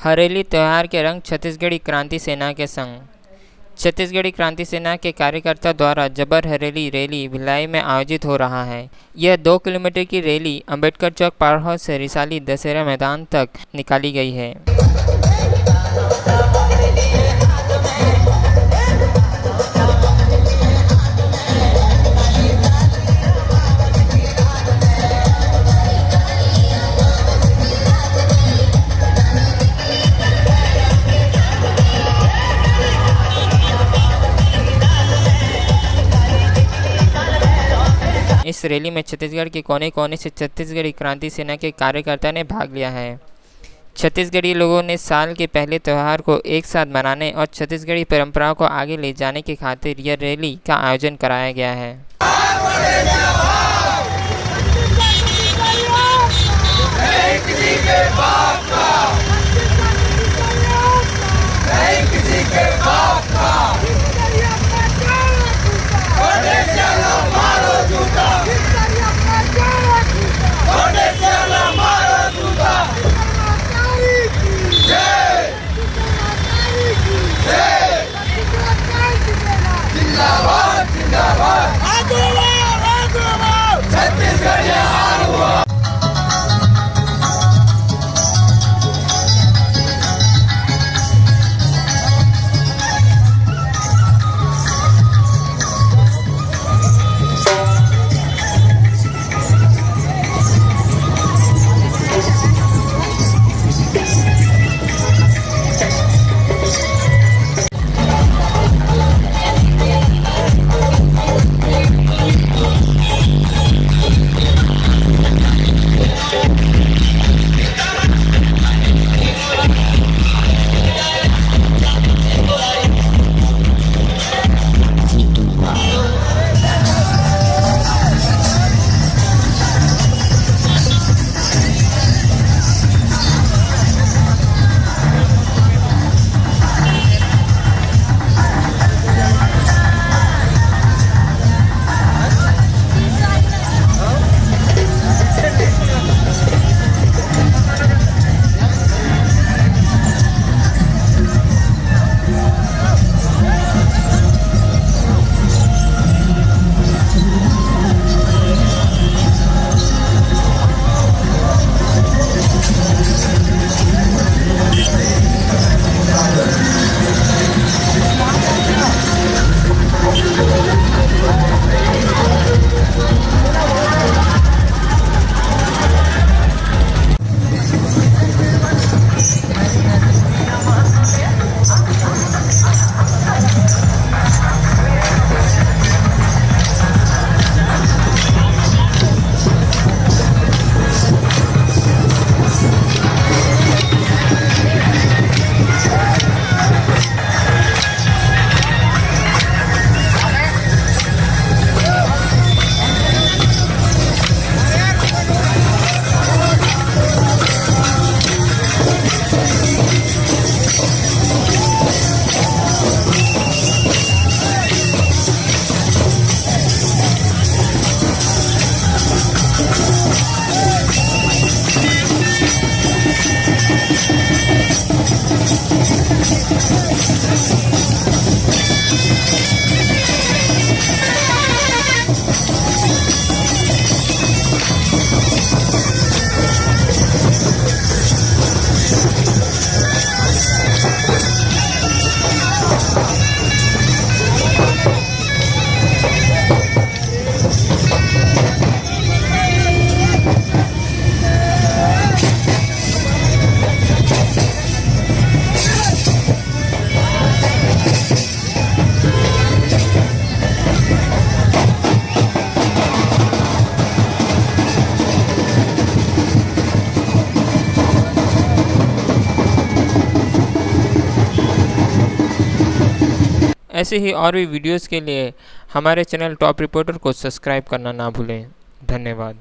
हरेली त्यौहार के रंग छत्तीसगढ़ी क्रांति सेना के संग। छत्तीसगढ़ी क्रांति सेना के कार्यकर्ता द्वारा जबर हरेली रैली भिलाई में आयोजित हो रहा है। यह 2 किलोमीटर की रैली अंबेडकर चौक पावर हाउस से रिसाली दशहरा मैदान तक निकाली गई है। इस रैली में छत्तीसगढ़ के कोने कोने से छत्तीसगढ़ी क्रांति सेना के कार्यकर्ता ने भाग लिया है। छत्तीसगढ़ी लोगों ने साल के पहले त्यौहार को एक साथ मनाने और छत्तीसगढ़ी परंपराओं को आगे ले जाने की खातिर यह रैली का आयोजन कराया गया है। ऐसे ही और भी वीडियोस के लिए हमारे चैनल टॉप रिपोर्टर को सब्सक्राइब करना ना भूलें। धन्यवाद।